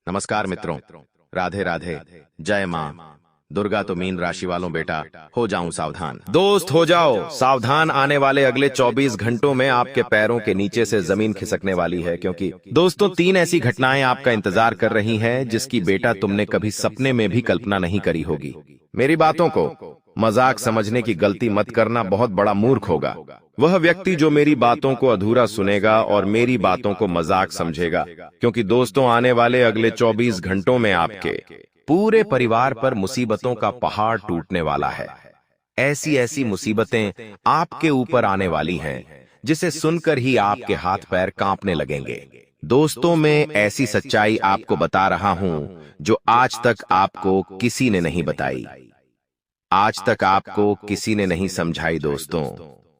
नमस्कार मित्रों, राधे राधे। जय माँ दुर्गा। तो मीन राशि वालों बेटा, हो जाऊं सावधान। दोस्त हो जाओ सावधान, आने वाले अगले 24 घंटों में आपके पैरों के नीचे से जमीन खिसकने वाली है, क्योंकि दोस्तों 3 ऐसी घटनाएं आपका इंतजार कर रही हैं जिसकी बेटा तुमने कभी सपने में भी कल्पना नहीं करी होगी। मेरी बातों को मजाक समझने की गलती मत करना, बहुत बड़ा मूर्ख होगा वह व्यक्ति जो मेरी बातों को अधूरा सुनेगा और मेरी बातों को मजाक समझेगा, क्योंकि दोस्तों आने वाले अगले 24 घंटों में आपके पूरे परिवार पर मुसीबतों का पहाड़ टूटने वाला है। ऐसी ऐसी मुसीबतें आपके ऊपर आने वाली हैं जिसे सुनकर ही आपके हाथ पैर कांपने लगेंगे। दोस्तों मैं ऐसी सच्चाई आपको बता रहा हूं जो आज तक आपको किसी ने नहीं बताई, आज तक आपको किसी ने नहीं समझाई। दोस्तों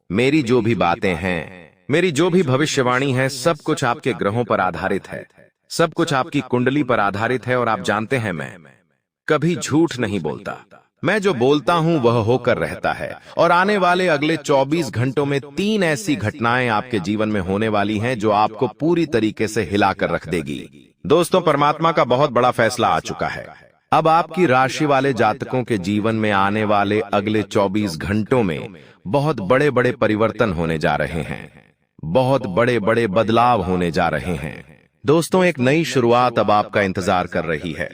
मेरी जो भी बातें हैं, मेरी जो भी भविष्यवाणी है, सब कुछ आपके ग्रहों पर आधारित है, सब कुछ आपकी कुंडली पर आधारित है। और आप जानते हैं मैं कभी झूठ नहीं बोलता, मैं जो बोलता हूं वह होकर रहता है। और आने वाले अगले 24 घंटों में 3 ऐसी घटनाएं आपके जीवन में होने वाली हैं जो आपको पूरी तरीके से हिलाकर रख देगी। दोस्तों परमात्मा का बहुत बड़ा फैसला आ चुका है। अब आपकी राशि वाले जातकों के जीवन में आने वाले अगले 24 घंटों में बहुत बड़े बड़े परिवर्तन होने जा रहे हैं, बहुत बड़े बड़े बदलाव होने जा रहे हैं। दोस्तों एक नई शुरुआत अब आपका इंतजार कर रही है।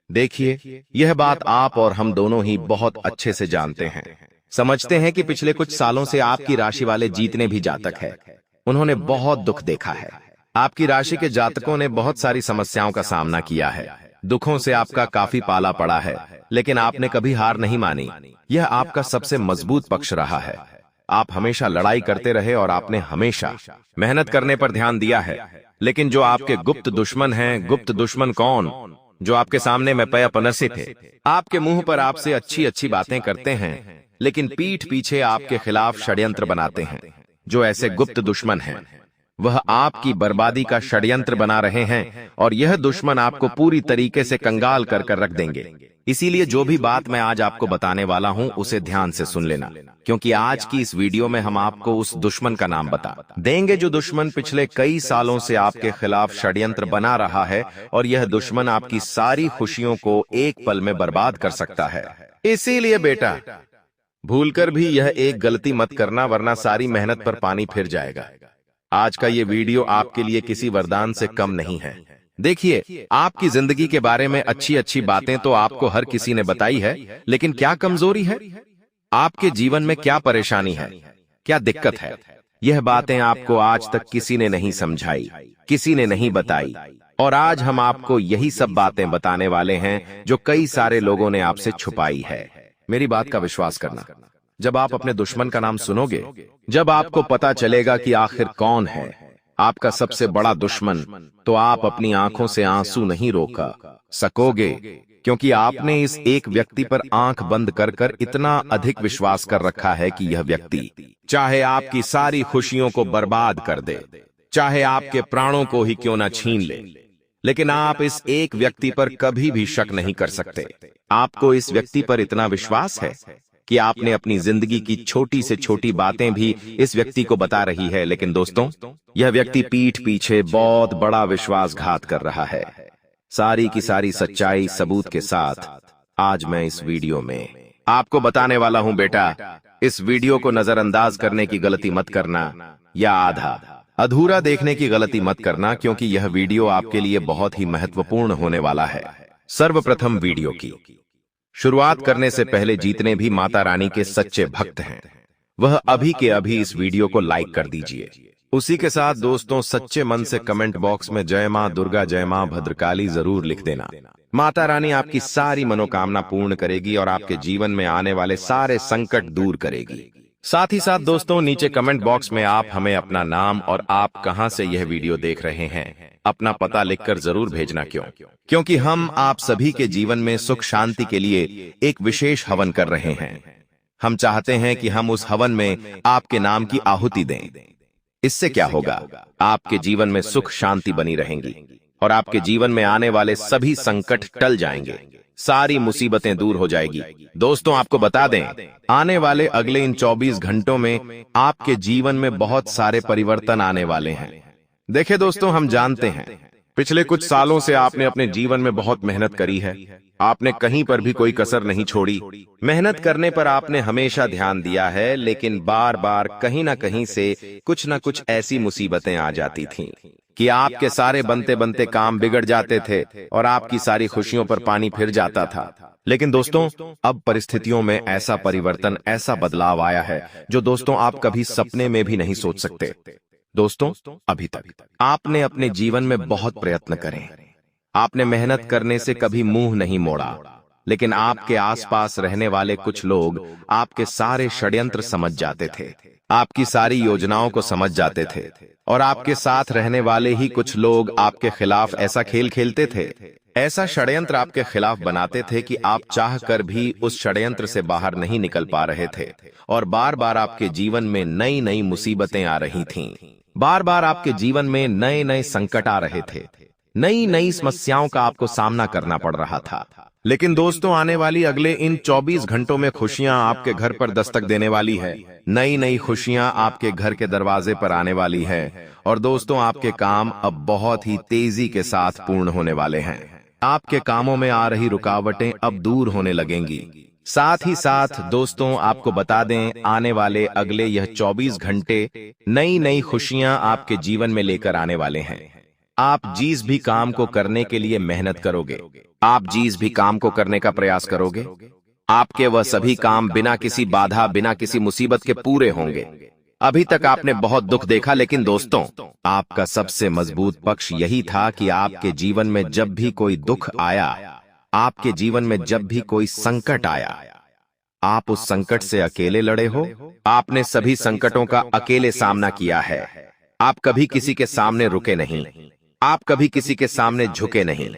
देखिए यह बात आप और हम दोनों ही बहुत अच्छे से जानते हैं, समझते हैं कि पिछले कुछ सालों से आपकी राशि वाले जितने भी जातक हैं उन्होंने बहुत दुख देखा है। आपकी राशि के जातकों ने बहुत सारी समस्याओं का सामना किया है, दुखों से आपका काफी पाला पड़ा है, लेकिन आपने कभी हार नहीं मानी। यह आपका सबसे मजबूत पक्ष रहा है। आप हमेशा लड़ाई करते रहे और आपने हमेशा मेहनत करने पर ध्यान दिया है। लेकिन जो आपके गुप्त दुश्मन हैं, गुप्त दुश्मन कौन, जो आपके सामने में पया पनसे थे, आपके मुंह पर आपसे अच्छी अच्छी बातें करते हैं लेकिन पीठ पीछे आपके खिलाफ षड्यंत्र बनाते हैं, जो ऐसे गुप्त दुश्मन हैं वह आपकी बर्बादी का षड्यंत्र बना रहे हैं और यह दुश्मन आपको पूरी तरीके से कंगाल कर कर रख देंगे। इसीलिए जो भी बात मैं आज आपको बताने वाला हूं उसे ध्यान से सुन लेना, क्योंकि आज की इस वीडियो में हम आपको उस दुश्मन का नाम बता देंगे जो दुश्मन पिछले कई सालों से आपके खिलाफ षड्यंत्र बना रहा है, और यह दुश्मन आपकी सारी खुशियों को एक पल में बर्बाद कर सकता है। इसीलिए बेटा भूलकर भी यह एक गलती मत करना, वरना सारी मेहनत पर पानी फिर जाएगा। आज का ये वीडियो आपके लिए किसी वरदान से कम नहीं है। देखिए आपकी जिंदगी के बारे में अच्छी अच्छी बातें तो आपको हर किसी ने बताई है, लेकिन क्या कमजोरी है, आपके जीवन में क्या परेशानी है, क्या दिक्कत है, यह बातें आपको आज तक किसी ने नहीं समझाई, किसी ने नहीं बताई। और आज हम आपको यही सब बातें बताने वाले हैं जो कई सारे लोगों ने आपसे छुपाई है। मेरी बात का विश्वास करना, जब आप अपने दुश्मन का नाम सुनोगे, जब आपको पता चलेगा कि आखिर कौन है आपका सबसे बड़ा दुश्मन, तो आप अपनी आंखों से आंसू नहीं रोका सकोगे, क्योंकि आपने इस एक व्यक्ति पर आंख बंद कर कर इतना अधिक विश्वास कर रखा है कि यह व्यक्ति चाहे आपकी सारी खुशियों को बर्बाद कर दे, चाहे आपके प्राणों को ही क्यों ना छीन ले, लेकिन आप इस एक व्यक्ति पर कभी भी शक नहीं कर सकते। आपको इस व्यक्ति पर इतना विश्वास है कि आपने अपनी जिंदगी की छोटी से छोटी बातें भी इस व्यक्ति को बता रही है। लेकिन दोस्तों यह व्यक्ति पीठ पीछे बहुत बड़ा विश्वासघात कर रहा है। सारी की सारी सच्चाई सबूत के साथ आज मैं इस वीडियो में आपको बताने वाला हूं। बेटा इस वीडियो को नजरअंदाज करने की गलती मत करना, या आधा अधूरा देखने की गलती मत करना, क्योंकि यह वीडियो आपके लिए बहुत ही महत्वपूर्ण होने वाला है। सर्वप्रथम वीडियो की शुरुआत करने से पहले जितने भी माता रानी के सच्चे भक्त हैं वह अभी के अभी इस वीडियो को लाइक कर दीजिए। उसी के साथ दोस्तों सच्चे मन से कमेंट बॉक्स में जय मां दुर्गा, जय मां भद्रकाली जरूर लिख देना। माता रानी आपकी सारी मनोकामना पूर्ण करेगी और आपके जीवन में आने वाले सारे संकट दूर करेगी। साथ ही साथ दोस्तों नीचे कमेंट बॉक्स में आप हमें अपना नाम और आप कहां से यह वीडियो देख रहे हैं अपना पता लिखकर जरूर भेजना। क्योंकि हम आप सभी के जीवन में सुख शांति के लिए एक विशेष हवन कर रहे हैं। हम चाहते हैं कि हम उस हवन में आपके नाम की आहुति दें। इससे क्या होगा, आपके जीवन में सुख शांति बनी रहेंगी और आपके जीवन में आने वाले सभी संकट टल जाएंगे, सारी मुसीबतें दूर हो जाएगी। दोस्तों आपको बता दें, आने वाले अगले इन 24 घंटों में आपके जीवन में बहुत सारे परिवर्तन आने वाले हैं। देखिए दोस्तों हम जानते हैं पिछले कुछ सालों से आपने अपने जीवन में बहुत मेहनत करी है। आपने कहीं पर भी कोई कसर नहीं छोड़ी। मेहनत करने पर आपने हमेशा ध्यान दिया है, लेकिन बार बार कहीं ना कहीं से कुछ ना कुछ ऐसी मुसीबतें आ जाती थीं कि आपके सारे बनते बनते काम बिगड़ जाते थे और आपकी सारी खुशियों पर पानी फिर जाता था। लेकिन दोस्तों, अब परिस्थितियों में ऐसा परिवर्तन, ऐसा बदलाव आया है जो दोस्तों आप कभी सपने में भी नहीं सोच सकते। दोस्तों, अभी तक आपने अपने जीवन में बहुत प्रयत्न करे, आपने मेहनत करने से कभी मुंह नहीं मोड़ा, लेकिन आपके आसपास रहने वाले कुछ लोग आपके सारे षड्यंत्र समझ जाते थे, आपकी सारी योजनाओं को समझ जाते थे, और आपके साथ रहने वाले ही कुछ लोग आपके खिलाफ ऐसा खेल खेलते थे, ऐसा षड्यंत्र आपके खिलाफ बनाते थे कि आप चाह कर भी उस षड्यंत्र से बाहर नहीं निकल पा रहे थे, और बार बार आपके जीवन में नई नई मुसीबतें आ रही थीं। बार बार आपके जीवन में नए नए संकट आ रहे थे, नई नई समस्याओं का आपको सामना करना पड़ रहा था। लेकिन दोस्तों, आने वाली अगले इन 24 घंटों में खुशियां आपके घर पर दस्तक देने वाली है। नई नई खुशियां आपके घर के दरवाजे पर आने वाली है, और दोस्तों, आपके काम अब बहुत ही तेजी के साथ पूर्ण होने वाले हैं। आपके कामों में आ रही रुकावटें अब दूर होने लगेंगी। साथ ही साथ दोस्तों, आपको बता दें, आने वाले अगले यह 24 घंटे नई नई खुशियां आपके जीवन में लेकर आने वाले हैं। आप जिस भी काम को करने के लिए मेहनत करोगे, आप जिस भी काम को करने का प्रयास करोगे, आपके वह सभी काम बिना किसी बाधा, बिना किसी मुसीबत के पूरे होंगे। अभी तक आपने बहुत दुख देखा, लेकिन दोस्तों, आपका सबसे मजबूत पक्ष यही था कि आपके जीवन में जब भी कोई दुख आया, आपके जीवन में जब भी कोई संकट आया, आप उस संकट से अकेले लड़े हो। आपने सभी संकटों का अकेले सामना किया है। आप कभी किसी के सामने रुके नहीं, आप कभी किसी के सामने झुके नहीं।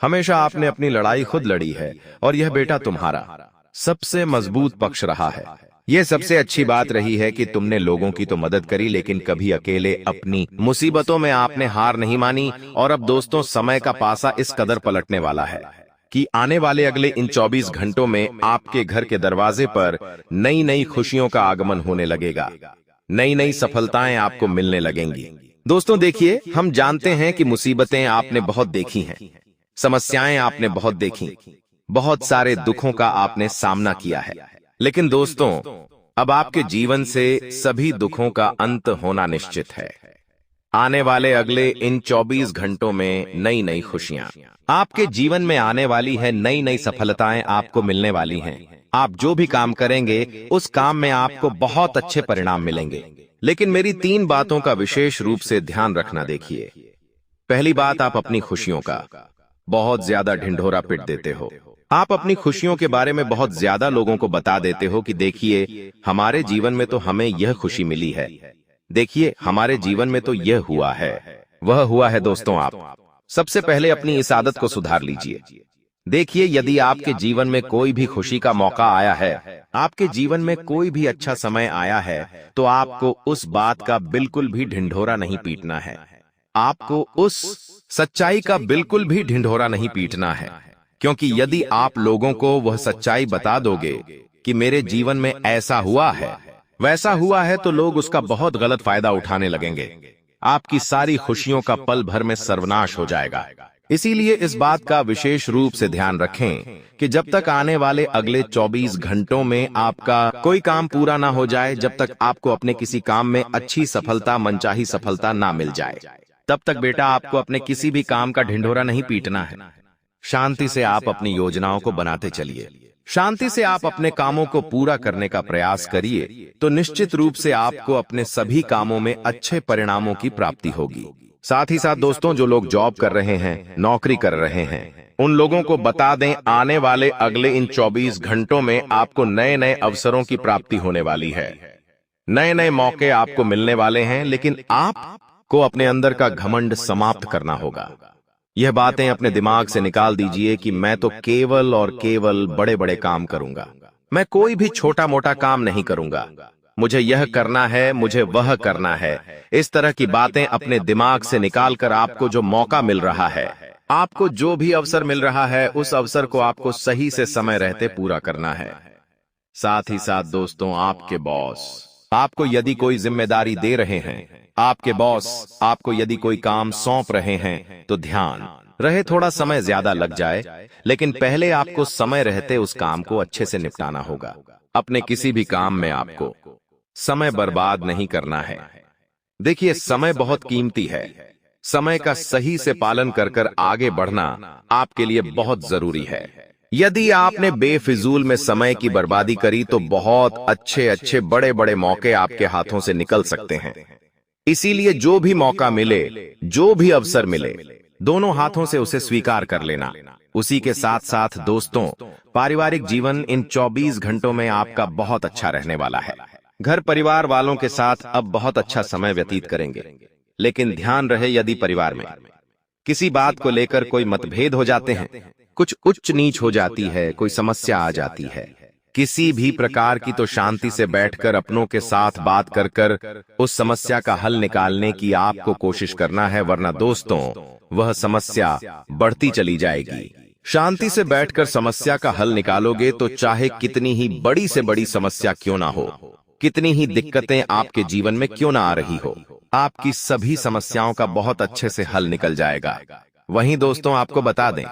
हमेशा आपने अपनी लड़ाई खुद लड़ी है, और यह बेटा तुम्हारा सबसे मजबूत पक्ष रहा है। यह सबसे अच्छी बात रही है कि तुमने लोगों की तो मदद करी, लेकिन कभी अकेले अपनी मुसीबतों में आपने हार नहीं मानी। और अब दोस्तों, समय का पासा इस कदर पलटने वाला है कि आने वाले अगले इन 24 घंटों में आपके घर के दरवाजे पर नई नई खुशियों का आगमन होने लगेगा। नई नई सफलताएं आपको मिलने लगेंगी। दोस्तों देखिए, हम जानते हैं कि मुसीबतें आपने बहुत देखी हैं, समस्याएं आपने बहुत देखी, बहुत सारे दुखों का आपने सामना किया है। लेकिन दोस्तों, अब आपके जीवन से सभी दुखों का अंत होना निश्चित है। आने वाले अगले इन 24 घंटों में नई नई खुशियां आपके जीवन में आने वाली है, नई नई सफलताएं आपको मिलने वाली हैं। आप जो भी काम करेंगे, उस काम में आपको बहुत अच्छे परिणाम मिलेंगे। लेकिन मेरी 3 बातों का विशेष रूप से ध्यान रखना। देखिए, पहली बात, आप अपनी खुशियों का बहुत ज्यादा ढिंढोरा पीट देते हो। आप अपनी खुशियों के बारे में बहुत ज्यादा लोगों को बता देते हो कि देखिए, हमारे जीवन में तो हमें यह खुशी मिली है, देखिए हमारे जीवन में तो यह हुआ है, वह हुआ है। दोस्तों, आप सबसे पहले अपनी इस आदत को सुधार लीजिए। देखिए, यदि आपके जीवन में कोई भी खुशी का मौका आया है, आपके जीवन में कोई भी अच्छा समय आया है, तो आपको उस बात का बिल्कुल भी ढिंढोरा नहीं पीटना है। आपको उस सच्चाई का बिल्कुल भी ढिंढोरा नहीं पीटना है, क्योंकि यदि आप लोगों को वह सच्चाई बता दोगे कि मेरे जीवन में ऐसा हुआ है, वैसा हुआ है, तो लोग उसका बहुत गलत फायदा उठाने लगेंगे। आपकी सारी खुशियों का पल भर में सर्वनाश हो जाएगा। इसीलिए इस बात का विशेष रूप से ध्यान रखें कि जब तक आने वाले अगले 24 घंटों में आपका कोई काम पूरा ना हो जाए, जब तक आपको अपने किसी काम में अच्छी सफलता, मनचाही सफलता ना मिल जाए, तब तक बेटा आपको अपने किसी भी काम का ढिंढोरा नहीं पीटना है। शांति से आप अपनी योजनाओं को बनाते चलिए, शांति से आप अपने कामों को पूरा करने का प्रयास करिए, तो निश्चित रूप से आपको अपने सभी कामों में अच्छे परिणामों की प्राप्ति होगी। साथ ही साथ दोस्तों, जो लोग जॉब कर रहे हैं, नौकरी कर रहे हैं, उन लोगों को बता दें, आने वाले अगले इन 24 घंटों में आपको नए नए अवसरों की प्राप्ति होने वाली है। नए नए मौके आपको मिलने वाले हैं, लेकिन आपको अपने अंदर का घमंड समाप्त करना होगा। यह बातें अपने दिमाग से निकाल दीजिए कि मैं तो केवल और केवल बड़े बड़े काम करूंगा, मैं कोई भी छोटा मोटा काम नहीं करूंगा, मुझे यह करना है, मुझे वह करना है। इस तरह की बातें अपने दिमाग से निकालकर आपको जो मौका मिल रहा है, आपको जो भी अवसर मिल रहा है, उस अवसर को आपको सही से समय रहते पूरा करना है। साथ ही साथ दोस्तों, आपके बॉस आपको यदि कोई जिम्मेदारी दे रहे हैं, आपके बॉस आपको यदि कोई काम सौंप रहे हैं तो ध्यान रहे थोड़ा समय ज्यादा लग जाए, लेकिन पहले आपको समय रहते उस काम को अच्छे से निपटाना होगा। अपने किसी भी काम में आपको समय बर्बाद नहीं करना है। देखिए, समय बहुत कीमती है। समय का सही से पालन कर कर आगे बढ़ना आपके लिए बहुत जरूरी है। यदि आपने बेफिजूल में समय की बर्बादी करी तो बहुत अच्छे अच्छे बड़े बड़े मौके आपके हाथों से निकल सकते हैं। इसीलिए जो भी मौका मिले, जो भी अवसर मिले, दोनों हाथों से उसे स्वीकार कर लेना। उसी के साथ साथ दोस्तों, पारिवारिक जीवन इन 24 घंटों में आपका बहुत अच्छा रहने वाला है। घर परिवार वालों के साथ अब बहुत अच्छा समय व्यतीत करेंगे। लेकिन ध्यान रहे, यदि परिवार में किसी बात को लेकर कोई मतभेद हो जाते हैं, कुछ उच्च नीच हो जाती है, कोई समस्या आ जाती है, किसी भी प्रकार की, तो शांति से बैठकर अपनों के साथ बात कर कर उस समस्या का हल निकालने की आपको कोशिश करना है, वरना दोस्तों वह समस्या बढ़ती चली जाएगी। शांति से बैठकर समस्या का हल निकालोगे तो चाहे कितनी ही बड़ी से बड़ी समस्या क्यों ना हो, कितनी ही दिक्कतें आपके जीवन में क्यों ना आ रही हो, आपकी सभी समस्याओं का बहुत अच्छे से हल निकल जाएगा। वहीं दोस्तों, आपको बता दें,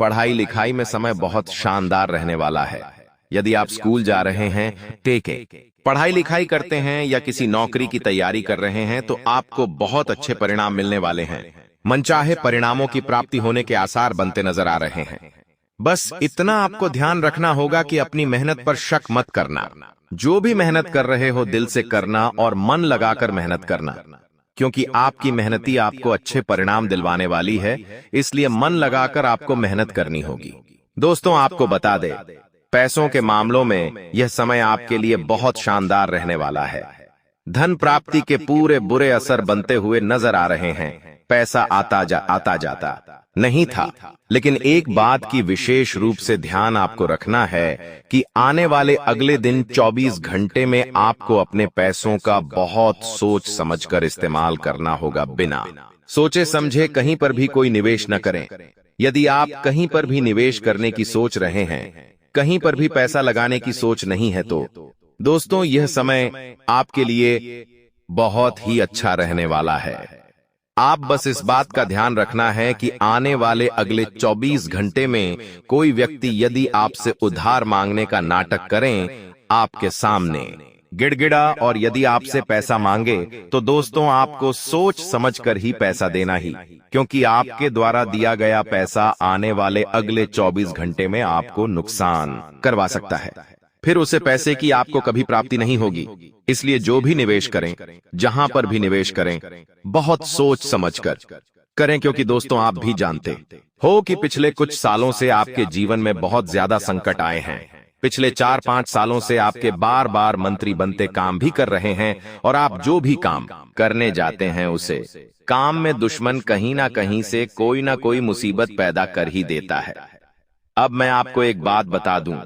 पढ़ाई लिखाई में समय बहुत शानदार रहने वाला है। यदि आप स्कूल जा रहे हैं, टेके पढ़ाई लिखाई करते हैं या किसी नौकरी की तैयारी कर रहे हैं तो आपको बहुत अच्छे परिणाम मिलने वाले हैं। मनचाहे परिणामों की प्राप्ति होने के आसार बनते नजर आ रहे हैं। बस इतना आपको ध्यान रखना होगा कि अपनी मेहनत पर शक मत करना। जो भी मेहनत कर रहे हो दिल से करना और मन लगाकर मेहनत करना, क्योंकि आपकी मेहनती आपको अच्छे परिणाम दिलवाने वाली है। इसलिए मन लगाकर आपको मेहनत करनी होगी। दोस्तों, आपको बता दे, पैसों के मामलों में यह समय आपके लिए बहुत शानदार रहने वाला है। धन प्राप्ति के पूरे बुरे असर बनते हुए नजर आ रहे हैं। पैसा आता जाता नहीं था, लेकिन एक बात की विशेष रूप से ध्यान आपको रखना है कि आने वाले अगले दिन 24 घंटे में आपको अपने पैसों का बहुत सोच समझकर इस्तेमाल करना होगा। बिना सोचे समझे कहीं पर भी कोई निवेश न करें। यदि आप कहीं पर भी निवेश करने की सोच रहे हैं, कहीं पर भी पैसा लगाने की सोच नहीं है, तो दोस्तों यह समय आपके लिए बहुत ही अच्छा रहने वाला है। आप बस इस बात का ध्यान रखना है कि आने वाले अगले 24 घंटे में कोई व्यक्ति यदि आपसे उधार मांगने का नाटक करें आपके सामने गिड़गिड़ा, और यदि आपसे पैसा मांगे तो दोस्तों आपको सोच समझकर ही पैसा देना ही, क्योंकि आपके द्वारा दिया गया पैसा आने वाले अगले 24 घंटे में आपको नुकसान करवा सकता है। फिर उसे पैसे की आपको कभी प्राप्ति नहीं होगी। इसलिए जो भी निवेश करें, जहां पर भी निवेश करें, बहुत सोच समझकर करें, क्योंकि दोस्तों आप भी जानते हो कि पिछले कुछ सालों से आपके जीवन में बहुत ज्यादा संकट आए हैं। पिछले 4-5 सालों से आपके बार बार मंत्री बनते काम भी कर रहे हैं, और आप जो भी काम करने जाते हैं उसे काम में दुश्मन कहीं ना कहीं से कोई ना कोई मुसीबत पैदा कर ही देता है। अब मैं आपको एक बात बता दूं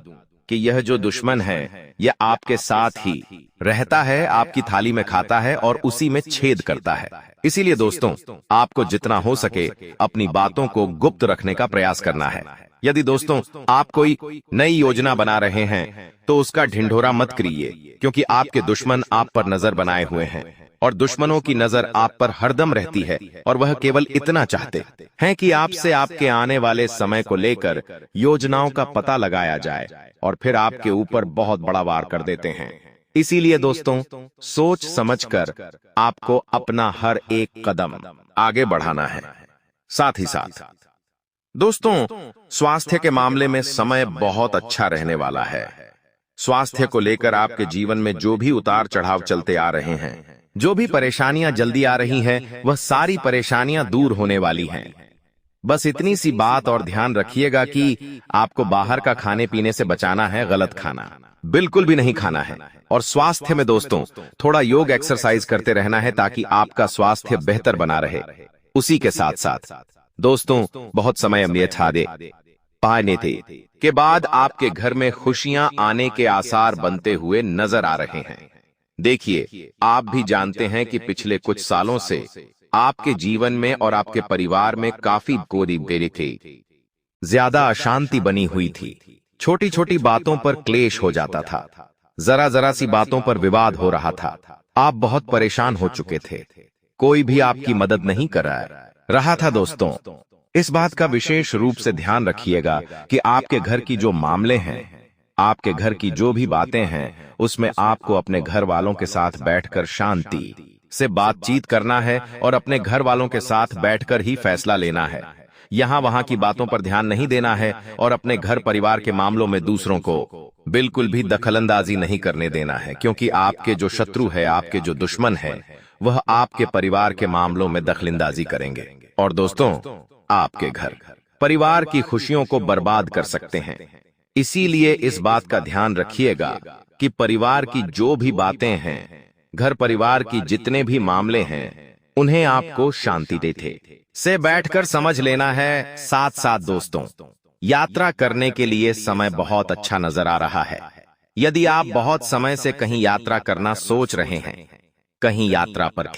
कि यह जो दुश्मन है यह आपके साथ ही रहता है, आपकी थाली में खाता है और उसी में छेद करता है। इसीलिए दोस्तों आपको जितना हो सके अपनी बातों को गुप्त रखने का प्रयास करना है। यदि दोस्तों आप कोई नई योजना बना रहे हैं तो उसका ढिंढोरा मत करिए, क्योंकि आपके दुश्मन आप पर नजर बनाए हुए हैं और दुश्मनों की नजर आप पर हरदम रहती है, और वह केवल इतना चाहते हैं कि आपसे आपके आने वाले समय को लेकर योजनाओं का पता लगाया जाए और फिर आपके ऊपर बहुत बड़ा वार कर देते हैं। इसीलिए दोस्तों सोच समझकर आपको अपना हर एक कदम आगे बढ़ाना है। साथ ही साथ दोस्तों स्वास्थ्य के मामले में समय बहुत अच्छा रहने वाला है। स्वास्थ्य को लेकर आपके जीवन में जो भी उतार चढ़ाव चलते आ रहे हैं, जो भी परेशानियां जल्दी आ रही हैं, वह सारी परेशानियां दूर होने वाली हैं। बस इतनी सी बात और ध्यान रखिएगा कि आपको बाहर का खाने पीने से बचाना है। गलत खाना बिल्कुल भी नहीं खाना है। और स्वास्थ्य में दोस्तों थोड़ा योग एक्सरसाइज करते रहना है ताकि आपका स्वास्थ्य बेहतर बना रहे। उसी के साथ साथ दोस्तों बहुत समय छादे पाने थे के बाद आपके घर में खुशियां आने के आसार बनते हुए नजर आ रहे हैं। देखिए, आप भी जानते हैं कि पिछले कुछ सालों से आपके जीवन में और आपके परिवार में काफी गोरी थी, ज्यादा अशांति बनी हुई थी। छोटी छोटी बातों पर क्लेश हो जाता था, जरा जरा सी बातों पर विवाद हो रहा था। आप बहुत परेशान हो चुके थे। कोई भी आपकी मदद नहीं कर रहा था। दोस्तों, इस बात का विशेष रूप से ध्यान रखिएगा कि आपके घर की जो मामले हैं, आपके घर की जो भी बातें हैं, उसमें आपको अपने घर वालों के साथ बैठकर शांति से बातचीत करना है और अपने घर वालों के साथ बैठकर ही फैसला लेना है। यहाँ वहां की बातों पर ध्यान नहीं देना है और अपने घर परिवार के मामलों में दूसरों को बिल्कुल भी दखलंदाजी नहीं करने देना है, क्योंकि आपके जो शत्रु है, आपके जो दुश्मन है, वह आपके परिवार के मामलों में दखलंदाजी करेंगे और दोस्तों, आपके घर परिवार की खुशियों को बर्बाद कर सकते हैं। इसीलिए इस बात का ध्यान रखिएगा कि परिवार की जो भी बातें हैं, घर परिवार की जितने भी मामले हैं, उन्हें आपको शांति देते से बैठकर समझ लेना है। साथ साथ दोस्तों, यात्रा करने के लिए समय बहुत अच्छा नजर आ रहा है। यदि आप बहुत समय से कहीं यात्रा करना सोच रहे हैं, कहीं यात्रा पर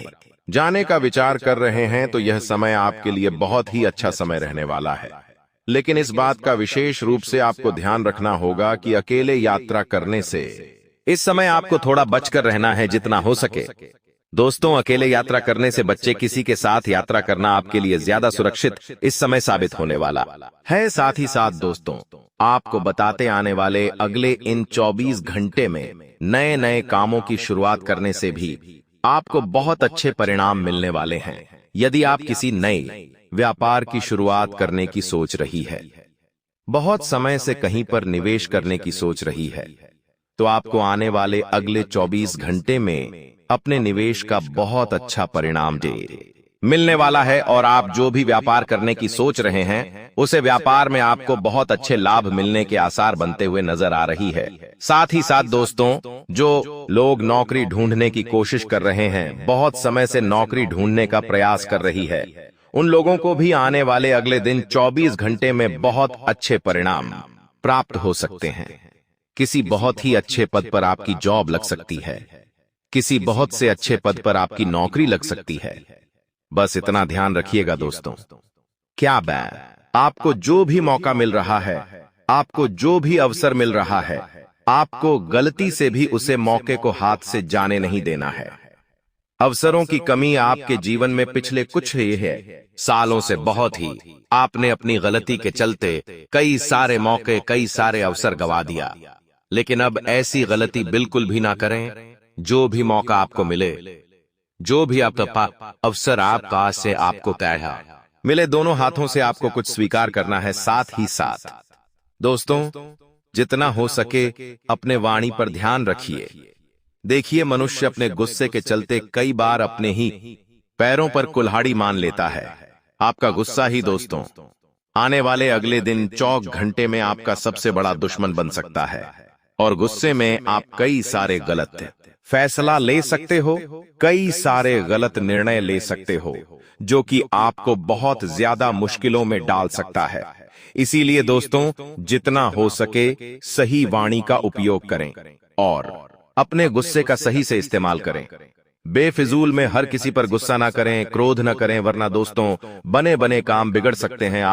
जाने का विचार कर रहे हैं, तो यह समय आपके लिए बहुत ही अच्छा समय रहने वाला है। लेकिन इस बात का विशेष रूप से आपको ध्यान रखना होगा कि अकेले यात्रा करने से इस समय आपको थोड़ा बचकर रहना है जितना हो सके। दोस्तों, अकेले यात्रा करने से बच्चे किसी के साथ यात्रा करना आपके लिए ज्यादा सुरक्षित इस समय साबित होने वाला है। साथ ही साथ दोस्तों, आपको बताते आने वाले अगले इन 24 घंटे में नए नए कामों की शुरुआत करने से भी आपको बहुत अच्छे परिणाम मिलने वाले हैं। यदि आप किसी नए व्यापार की शुरुआत करने की सोच रही है, बहुत समय से कहीं पर निवेश करने की सोच रही है, तो आपको आने वाले अगले 24 घंटे में अपने निवेश का बहुत अच्छा परिणाम मिलने वाला है और आप जो भी व्यापार करने की सोच रहे हैं, उसे व्यापार में आपको बहुत अच्छे लाभ मिलने के आसार बनते हुए नजर आ रही है। साथ ही साथ दोस्तों, जो लोग नौकरी ढूंढने की कोशिश कर रहे हैं, बहुत समय से नौकरी ढूंढने का प्रयास कर रही है, उन लोगों को भी आने वाले अगले दिन 24 घंटे में बहुत अच्छे परिणाम प्राप्त हो सकते हैं। किसी बहुत ही अच्छे पद पर आपकी जॉब लग सकती है, किसी बहुत से अच्छे पद पर आपकी नौकरी लग सकती है। बस इतना ध्यान रखिएगा दोस्तों, क्या आपको जो भी मौका मिल रहा है, आपको जो भी अवसर मिल रहा है, आपको गलती से भी उसे मौके को हाथ से जाने नहीं देना है। अवसरों की कमी आपके जीवन में पिछले कुछ सालों से बहुत ही आपने अपनी गलती के चलते कई सारे मौके, कई सारे अवसर गवा दिया। लेकिन अब ऐसी गलती बिल्कुल भी ना करें। जो भी मौका आपको मिले, जो भी आपका अवसर आपका से आपको मिले, दोनों हाथों से आपको कुछ स्वीकार करना है। साथ ही साथ दोस्तों, जितना हो सके अपने वाणी पर ध्यान रखिए। देखिए, मनुष्य अपने गुस्से के चलते कई बार अपने ही पैरों पर कुल्हाड़ी मान लेता है। आपका गुस्सा ही दोस्तों आने वाले अगले दिन 24 घंटे में आपका सबसे बड़ा दुश्मन बन सकता है और गुस्से में आप कई सारे गलत फैसला ले सकते हो, कई सारे गलत निर्णय ले सकते हो, जो कि आपको बहुत ज्यादा मुश्किलों में डाल सकता है। इसीलिए दोस्तों, जितना हो सके सही वाणी का उपयोग करें और अपने गुस्से का सही से इस्तेमाल करें। बेफिजूल में हर किसी पर गुस्सा ना करें, क्रोध न करें, वरना दोस्तों बने बने काम बिगड़ सकते हैं।